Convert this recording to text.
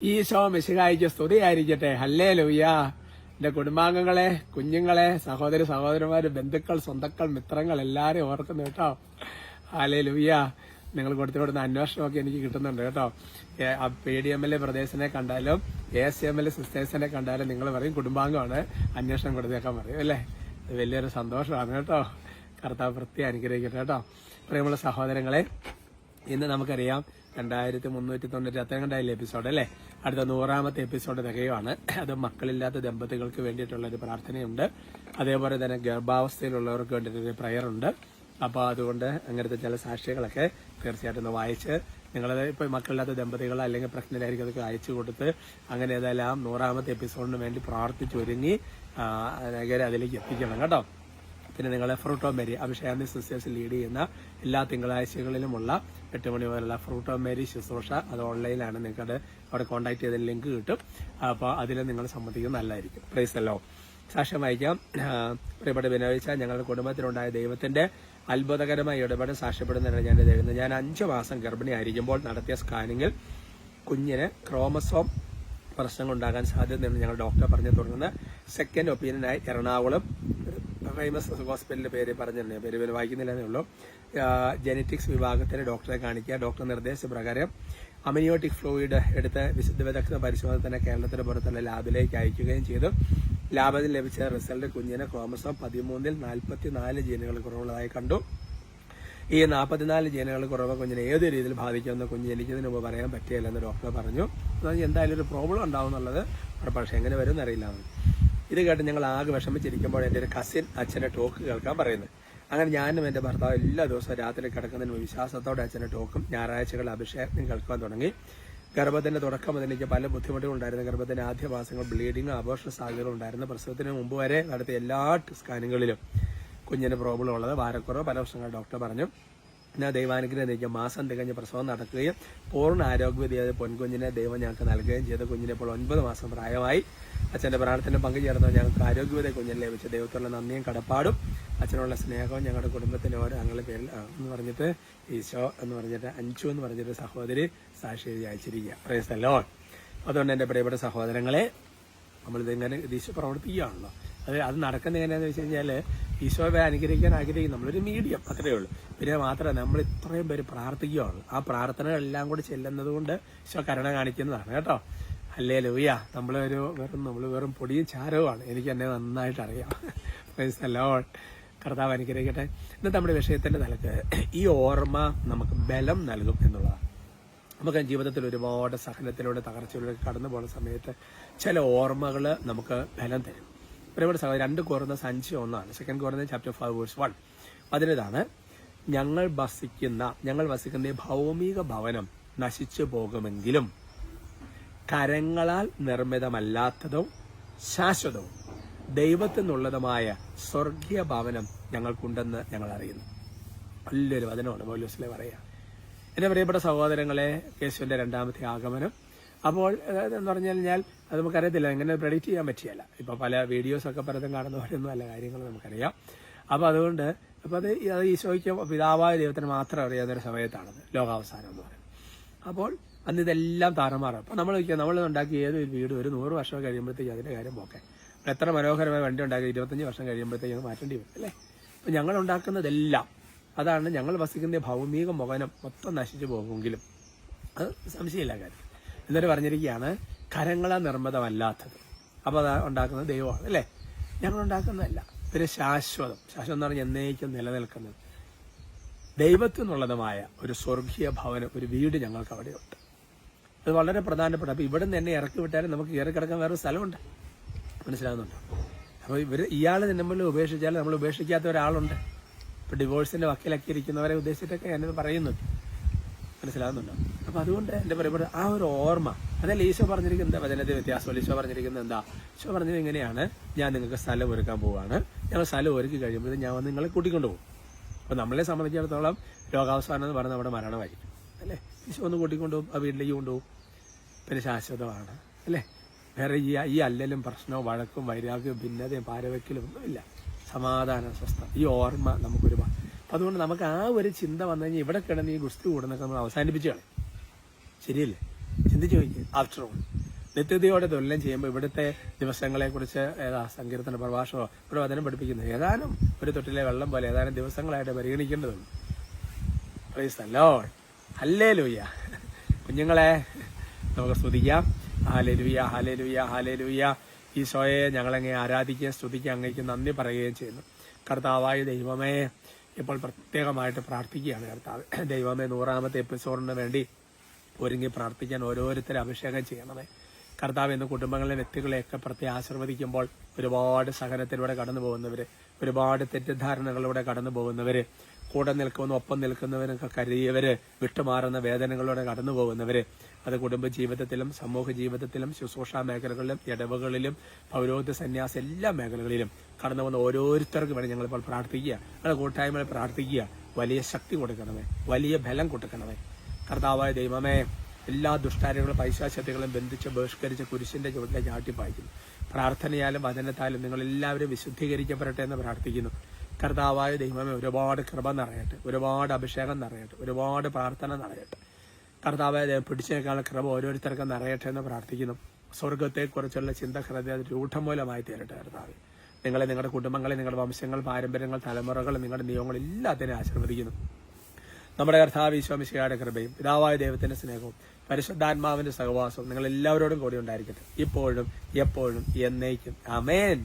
ഈശോ മിശിഹായിക്ക് സ്തുതിയായിരിക്കട്ടെ. ഹല്ലേലൂയ. എന്റെ കുടുംബാംഗങ്ങളെ, കുഞ്ഞുങ്ങളെ, സഹോദരന്മാര്, ബന്ധുക്കൾ, സ്വന്തക്കൾ, മിത്രങ്ങൾ എല്ലാരെയും ഓർക്കുന്നു കേട്ടോ. ഹല്ലേലൂയ. നിങ്ങൾ കൊടുത്തുകൊടുന്ന അന്വേഷണമൊക്കെ എനിക്ക് കിട്ടുന്നുണ്ട് കേട്ടോ. PDMLA ബ്രദേഴ്സിനെ കണ്ടാലും ACMLA സിസ്റ്റേഴ്സിനെ കണ്ടാലും നിങ്ങൾ പറയും കുടുംബാംഗമാണ്, അന്വേഷണം കൊടുത്തേക്കാൻ പറയും അല്ലേ. ഇത് വലിയൊരു സന്തോഷമാണ് കേട്ടോ. കർത്താവ് പ്രത്യേകം അനുഗ്രഹിക്കട്ടെ കേട്ടോ. പ്രിയമുള്ള സഹോദരങ്ങളെ, ഇന്ന് നമുക്കറിയാം 2390 അത്രയും കണ്ടായില്ലേ എപ്പിസോഡ് അല്ലേ. അടുത്ത 100ാമത്തെ എപ്പിസോഡ് തികയുവാണ്. അത് മക്കളില്ലാത്ത ദമ്പതികൾക്ക് വേണ്ടിയിട്ടുള്ള ഒരു പ്രാർത്ഥനയുണ്ട്. അതേപോലെ തന്നെ ഗർഭാവസ്ഥയിലുള്ളവർക്ക് വേണ്ടിയിട്ടൊരു പ്രയർ ഉണ്ട്. അപ്പോൾ അതുകൊണ്ട് അങ്ങനത്തെ ചില സാക്ഷികളൊക്കെ തീർച്ചയായിട്ടും ഒന്ന് വായിച്ച് നിങ്ങളത് ഇപ്പോൾ മക്കളില്ലാത്ത ദമ്പതികൾ അല്ലെങ്കിൽ പ്രഗ്നന്റ് ആയിരിക്കും അതൊക്കെ അയച്ചു കൊടുത്ത് അങ്ങനെ ഏതായാലും 100ാമത്തെ എപ്പിസോഡിന് വേണ്ടി പ്രാർത്ഥിച്ചൊരുങ്ങി അതിലേക്ക് എത്തിക്കണം കേട്ടോ. പിന്നെ നിങ്ങളെ ഫ്രൂട്ട് ഓഫ് മേരി അഭിഷേകാന്തി സിസ്റ്റേഴ്സ് ലീഡ് ചെയ്യുന്ന എല്ലാ തിങ്കളാഴ്ചകളിലുമുള്ള 8 മണി മുതലുള്ള ഫ്രൂട്ട് ഓഫ് മേരി ശുശ്രൂഷ അത് ഓൺലൈനിലാണ്. നിങ്ങൾക്ക് അവിടെ കോൺടാക്ട് ചെയ്ത ലിങ്ക് കിട്ടും. അപ്പോൾ അതിൽ നിങ്ങൾ സംബന്ധിക്കുന്നത് നല്ലതായിരിക്കും. Price the Lord. സാക്ഷ്യം വായിക്കാം. പ്രിയപ്പെട്ട ബിനോയിച്ച, ഞങ്ങളുടെ കുടുംബത്തിലുണ്ടായ ദൈവത്തിന്റെ അത്ഭുതകരമായ ഇടപെടൽ സാക്ഷ്യപ്പെടുന്നതിനാണ് ഞാൻ ഇത് എഴുതുന്നത്. ഞാൻ 5 മാസം ഗർഭിണിയായിരിക്കുമ്പോൾ നടത്തിയ സ്കാനിങ്ങിൽ കുഞ്ഞിന് ക്രോമസോം പ്രശ്നങ്ങളുണ്ടാകാൻ സാധ്യതയെന്ന് ഞങ്ങൾ ഡോക്ടർ പറഞ്ഞു തുടങ്ങുന്ന സെക്കൻഡ് ഒപ്പീനിയനായി എറണാകുളം ഫേമസ് ഹോസ്പിറ്റലിന്റെ പേര് പറഞ്ഞിട്ടുണ്ട്. പേര് വായിക്കുന്നില്ലെന്നേ ഉള്ളൂ. ജെനറ്റിക്സ് വിഭാഗത്തിന് ഡോക്ടറെ കാണിക്കുക. ഡോക്ടർ നിർദ്ദേശപ്രകാരം അമനിയോട്ടിക് ഫ്ലൂയിഡ് എടുത്ത് വിശുദ്ധ വിദഗ്ധ പരിശോധന തന്നെ കേരളത്തിന് പുറത്തുള്ള ലാബിലേക്ക് അയക്കുകയും ചെയ്തു. ലാബിൽ ലഭിച്ച റിസൾട്ട് കുഞ്ഞിന് ക്രോമസോം 13ൽ 44 ജീനുകൾ കുറവുള്ളതായി കണ്ടു. ഈ 44 ജീനുകൾ കുറവ് കുഞ്ഞിനെ ഏത് രീതിയിൽ ബാധിക്കുമെന്ന് കുഞ്ഞ് ജനിക്കുന്നതിന് മുമ്പ് പറയാൻ പറ്റിയില്ലെന്ന് ഡോക്ടർ പറഞ്ഞു. എന്തായാലും ഒരു പ്രോബ്ലം ഉണ്ടാവും എന്നുള്ളത് പക്ഷേ എങ്ങനെ വരും എന്നറിയില്ല. ഇത് കേട്ട് ഞങ്ങൾ ആകെ വിഷമിച്ചിരിക്കുമ്പോൾ എൻ്റെ ഒരു കസിൻ അച്ഛൻ്റെ ടോക്ക് കേൾക്കാൻ പറയുന്നത്. അങ്ങനെ ഞാനും എൻ്റെ ഭർത്താവ് എല്ലാ ദിവസവും രാത്രി കിടക്കുന്നതിന് വിശ്വാസത്തോടെ അച്ഛൻ്റെ ടോക്കും ഞായറാഴ്ചകൾ അഭിഷേകം കേൾക്കാൻ തുടങ്ങി. ഗർഭത്തിന്റെ തുടക്കം മുതൽ എനിക്ക് പല ബുദ്ധിമുട്ടുകളും ഉണ്ടായിരുന്നു. ഗർഭത്തിന്റെ ആദ്യ മാസങ്ങൾ ബ്ലീഡിങ്ങും അബോർഷൻ സാധ്യതകളും ഉണ്ടായിരുന്നു. പ്രസവത്തിന് മുമ്പ് വരെ നടത്തിയ എല്ലാ സ്കാനിങ്ങുകളിലും കുഞ്ഞിന് പ്രോബ്ലം ഉള്ളത്, ഭാരക്കുറവ് പല വർഷങ്ങൾ ഡോക്ടർ പറഞ്ഞു. എന്നാൽ ദൈവാനുഗ്രഹം എനിക്ക് മാസം തികഞ്ഞ് പ്രസവം നടക്കുകയും പൂർണ്ണ ആരോഗ്യവതിയായ പൊൻകുഞ്ഞിനെ ദൈവം ഞങ്ങൾക്ക് നൽകുകയും ചെയ്തു. കുഞ്ഞിനെ ഇപ്പോൾ 9 മാസം പ്രായമായി. അച്ഛൻ്റെ പ്രാർത്ഥന പങ്കുചേർന്ന് ഞങ്ങൾക്ക് ആരോഗ്യവത കുഞ്ഞിനെ ലഭിച്ച ദൈവത്തിലുള്ള നന്ദിയും കടപ്പാടും അച്ഛനുള്ള സ്നേഹവും ഞങ്ങളുടെ കുടുംബത്തിന് ഓരോ ഞങ്ങളുടെ പേരിൽ എന്ന് പറഞ്ഞിട്ട് ഈശോ എന്ന് പറഞ്ഞിട്ട് അഞ്ചു എന്ന് പറഞ്ഞിട്ട് സഹോദരി സാക്ഷി എഴുതി അയച്ചിരിക്കുക. Price the Lord. അതുകൊണ്ട് എൻ്റെ പ്രിയപ്പെട്ട സഹോദരങ്ങളെ, നമ്മളിതിങ്ങനെ ഈശോ പ്രവർത്തിക്കുകയാണല്ലോ. അത് നടക്കുന്ന എങ്ങനെയാണെന്ന് വെച്ച് കഴിഞ്ഞാൽ ഈശോയെ അനുഗ്രഹിക്കാൻ ആഗ്രഹിക്കും. നമ്മളൊരു മീഡിയം അത്രയേ ഉള്ളൂ. പിന്നെ മാത്രമല്ല നമ്മൾ ഇത്രയും പേര് പ്രാർത്ഥിക്കുകയാണ്. ആ പ്രാർത്ഥനകളെല്ലാം കൂടി ചെല്ലുന്നത് കൊണ്ട് ഈശോ കരുണ കാണിക്കുന്നതാണ് കേട്ടോ. ഹല്ലേലൂയ. നമ്മൾ വെറും പൊടിയും ചാരവുമാണ്. എനിക്ക് എന്നെ നന്നായിട്ട് അറിയാം. Price the Lord. കർത്താവ് അനുഗ്രഹിക്കട്ടെ. ഇന്നത്തെ നമ്മുടെ വിഷയത്തിന്റെ നിലക്ക് ഈ ഓർമ്മ നമുക്ക് ബലം നൽകും എന്നുള്ളതാണ്. നമുക്ക് ജീവിതത്തിൽ ഒരുപാട് സഹനത്തിലൂടെ തകർച്ചയിലൂടെ കടന്നു പോകുന്ന സമയത്ത് ചില ഓർമ്മകൾ നമുക്ക് ബലം തരും. ഒരുപാട് 2 Corinthians 5:1 2 Corinthians chapter 5 verse 1. അതിനിതാണ്, ഞങ്ങൾ വസിക്കുന്ന ഈ ഭൗമിക ഭവനം നശിച്ചു പോകുമെങ്കിലും കരങ്ങളാൽ നിർമ്മിതമല്ലാത്തതും ശാശ്വതവും ദൈവത്തിൽ നിന്നുള്ളതുമായ സ്വർഗീയ ഭവനം ഞങ്ങൾക്കുണ്ടെന്ന് ഞങ്ങൾ അറിയുന്നു. വലിയൊരു വചനമാണ് പൗലോസിലെ പറയുക. എന്റെ പ്രിയപ്പെട്ട സഹോദരങ്ങളെ, യേശുവിന്റെ 2ാമത്തെ ആഗമനം. അപ്പോൾ എന്ന് പറഞ്ഞാൽ അത് നമുക്കറിയത്തില്ല, എങ്ങനെ പ്രെഡിക്റ്റ് ചെയ്യാൻ പറ്റിയല്ല. ഇപ്പൊ പല വീഡിയോസൊക്കെ പലതും കാണുന്ന പോലെയൊന്നും അല്ല കാര്യങ്ങൾ നമുക്കറിയാം. അപ്പൊ അതുകൊണ്ട് അത് ഈശോയ്ക്ക് പിതാവായ ദൈവത്തിന് മാത്രം അറിയാവുന്നൊരു സമയത്താണത് ലോകാവസാനം എന്ന് പറയുന്നത്. അപ്പോൾ അന്ന് ഇതെല്ലാം താറുമാറാം. അപ്പൊ നമ്മൾ ഉണ്ടാക്കി ഏതൊരു വീട് ഒരു 100 വർഷം കഴിയുമ്പോഴത്തേക്ക് അതിന്റെ കാര്യം പോക്കെ. എത്ര മനോഹരമായ വണ്ടി ഉണ്ടാക്കി 25 വർഷം കഴിയുമ്പോഴത്തേക്ക് മാറ്റേണ്ടി വരും അല്ലേ. അപ്പൊ ഞങ്ങൾ ഉണ്ടാക്കുന്നതെല്ലാം അതാണ്. ഞങ്ങൾ വസിക്കുന്ന ഭൗമിക ഭവനം മൊത്തം നശിച്ചു പോകുമെങ്കിലും അത് സംശയമില്ല കാര്യം. എന്നിട്ട് പറഞ്ഞിരിക്കുകയാണ് കരങ്ങളാൽ നിർമ്മിതമല്ലാത്തത്. അപ്പൊ അത് ഉണ്ടാക്കുന്നത് ദൈവമാണ് അല്ലേ, ഞങ്ങൾ ഉണ്ടാക്കുന്നതല്ല. പിന്നെ ശാശ്വതം എന്ന് പറഞ്ഞാൽ എന്നേക്കും നിലനിൽക്കുന്നത് ദൈവത്തിൽ നിന്നുള്ളതുമായ ഒരു സ്വർഗീയ ഭവനം, ഒരു വീട് ഞങ്ങൾക്ക് അവിടെയുണ്ട്. അത് വളരെ പ്രധാനപ്പെട്ട. അപ്പൊ ഇവിടെ നിന്ന് എന്നെ ഇറക്കി വിട്ടാലും നമുക്ക് കയറി കിടക്കാൻ വേറെ സ്ഥലമുണ്ട്. മനസ്സിലാകുന്നുണ്ടോ? അപ്പൊ ഇയാൾ നമ്മൾ ഉപേക്ഷിച്ചാൽ നമ്മൾ ഉപേക്ഷിക്കാത്ത ഒരാളുണ്ട്. ഇപ്പൊ ഡിവോഴ്സിന്റെ വക്കീലൊക്കെ ഇരിക്കുന്നവരെ ഉദ്ദേശിച്ചിട്ടൊക്കെ ഞാനിത് പറയുന്നത്. മനസ്സിലാകുന്നുണ്ടോ? അപ്പൊ അതുകൊണ്ട് എന്റെ പറയപ്പെടുക ആ ഒരു ഓർമ്മ അതല്ല ഈശോ പറഞ്ഞിരിക്കുന്നത്. വചനത്തെ വ്യത്യാസമല്ല. ഈശോ പറഞ്ഞിരിക്കുന്നത് എന്താ? ഈശോ പറഞ്ഞത് ഇങ്ങനെയാണ്, ഞാൻ നിങ്ങൾക്ക് സ്ഥലം ഒരുക്കാൻ പോവുകയാണ്. ഞങ്ങൾ സ്ഥലം ഒരുക്കി കഴിയുമ്പോൾ ഞാൻ വന്ന് നിങ്ങളെ കൂട്ടിക്കൊണ്ടുപോകും. അപ്പൊ നമ്മളെ സംബന്ധിച്ചിടത്തോളം ലോകാവസാനം എന്ന് പറഞ്ഞാൽ നമ്മുടെ മരണമായിരിക്കും അല്ലേ. ഈശോ ഒന്ന് കൂട്ടിക്കൊണ്ടുപോകും, ആ വീട്ടിലേക്ക് കൊണ്ടുപോകും. പിന്നെ ശാശ്വതമാണ് അല്ലേ. വേറെ ഈ അല്ലലും പ്രശ്നവും വഴക്കും വൈരാഗ്യവും ഭിന്നതയും പാരവയ്ക്കലും ഒന്നുമില്ല. സമാധാന സ്വസ്ഥ. ഈ ഓർമ്മ നമുക്കൊരുപാട്. അപ്പം അതുകൊണ്ട് നമുക്ക് ആ ഒരു ചിന്ത വന്നു കഴിഞ്ഞാൽ ഇവിടെ കിടന്ന് ഈ ഗുസ്തി കൂടുന്നൊക്കെ നമ്മൾ അവസാനിപ്പിച്ചു കളയും. ശരിയല്ലേ? ചിന്തിച്ചു നോക്കി. ആഫ്റ്റർ ഓൾ നിത്യതയോടെ തുല്യം ചെയ്യുമ്പോൾ ഇവിടുത്തെ ദിവസങ്ങളെ കുറിച്ച് സങ്കീർത്തന പ്രഭാഷണമോ ഇവിടെ വചനം പഠിപ്പിക്കുന്നത് ഏതാനും ഒരു തൊട്ടിലെ വെള്ളം പോലെ ഏതാനും ദിവസങ്ങളായിട്ട് പരിഗണിക്കേണ്ടതുള്ളൂ. Praise the lord. ഹല്ലേലൂയ. കുഞ്ഞുങ്ങളെ നമുക്ക് സ്തുതിക്കാം. Hallelujah, hallelujah, hallelujah. ഈശോയെ ഞങ്ങളങ്ങേ ആരാധിക്കുകയും സ്തുതിക്കുകയും അങ്ങേക്ക് നന്ദി പറയുകയും ചെയ്യുന്നു. കർത്താവായ ദൈവമേ, ഇപ്പോൾ പ്രത്യേകമായിട്ട് പ്രാർത്ഥിക്കുകയാണ് കർത്താവ്. ദൈവമേ, 100ാമത്തെ എപ്പിസോഡിന് വേണ്ടി ഒരുങ്ങി പ്രാർത്ഥിക്കാൻ ഓരോരുത്തരെ അഭിഷേകം ചെയ്യണമേ കർത്താവ്. ഇന്ന് കുടുംബങ്ങളിലെ വ്യക്തികളെയൊക്കെ പ്രത്യേകം ആശീർവദിക്കുമ്പോൾ ഒരുപാട് സഹനത്തിലൂടെ കടന്നു പോകുന്നവര്, ഒരുപാട് തെറ്റിദ്ധാരണകളിലൂടെ കടന്നു പോകുന്നവര്, കൂടെ നിൽക്കുന്ന ഒപ്പം നിൽക്കുന്നവരൊക്കെ കരുതിയവര്, വിട്ടുമാറുന്ന വേദനകളിലൂടെ കടന്നു പോകുന്നവര്, അത് കുടുംബ ജീവിതത്തിലും സമൂഹ ജീവിതത്തിലും ശുശ്രൂഷാ മേഖലകളിലും ഇടവകളിലും പൗരോഹിത്യ സന്യാസ എല്ലാ മേഖലകളിലും കടന്നു പോകുന്ന ഓരോരുത്തർക്കും വേണ്ടി ഞങ്ങളിപ്പോൾ പ്രാർത്ഥിക്കുക. ഞങ്ങളുടെ കൂട്ടായ്മയിൽ പ്രാർത്ഥിക്കുക. വലിയ ശക്തി കൊടുക്കണമേ, വലിയ ബലം കൊടുക്കണമേ കർത്താവായ ദൈവമേ. എല്ലാ ദുഷ്ടാര്യങ്ങളും പൈശാചക്തികളും ബന്ധിച്ച് ബഹിഷ്കരിച്ച് കുരിശിന്റെ ചുവട്ടിലേക്ക് ആട്ടിപ്പായിക്കുന്നു. പ്രാർത്ഥനയാലും വചനത്താലും നിങ്ങളെല്ലാവരും വിശുദ്ധീകരിക്കപ്പെടട്ടെ എന്ന് പ്രാർത്ഥിക്കുന്നു. കർത്താവായ ദൈവമേ, ഒരുപാട് കൃപ നിറയട്ടെ, ഒരുപാട് അഭിഷേകം നിറയട്ടെ, ഒരുപാട് പ്രാർത്ഥന നിറയട്ടെ കർത്താവായ ദൈവം. പിടിച്ചേക്കാനുള്ള കൃപ ഓരോരുത്തർക്കും നിറയട്ടെ എന്ന് പ്രാർത്ഥിക്കുന്നു. സ്വർഗത്തെക്കുറിച്ചുള്ള ചിന്ത ഹൃദയ രൂഢമൂലമായി തീരട്ടെ കർത്താവ്. നിങ്ങളെ, നിങ്ങളുടെ കുടുംബങ്ങളെ, നിങ്ങളുടെ വംശങ്ങൾ, പാരമ്പര്യങ്ങൾ, തലമുറകൾ, നിങ്ങളുടെ നിയമങ്ങൾ എല്ലാത്തിനെയും ആശീർവദിക്കുന്നു. നമ്മുടെ കർത്താവ് ഈശോ മിശിഹായുടെ കൃപയും പിതാവായ ദൈവത്തിന്റെ സ്നേഹവും പരിശുദ്ധാത്മാവിന്റെ സഹവാസവും നിങ്ങൾ എല്ലാവരോടും കൂടി ഉണ്ടായിരിക്കട്ടെ, ഇപ്പോഴും എപ്പോഴും എന്നേക്കും. ആമേൻ.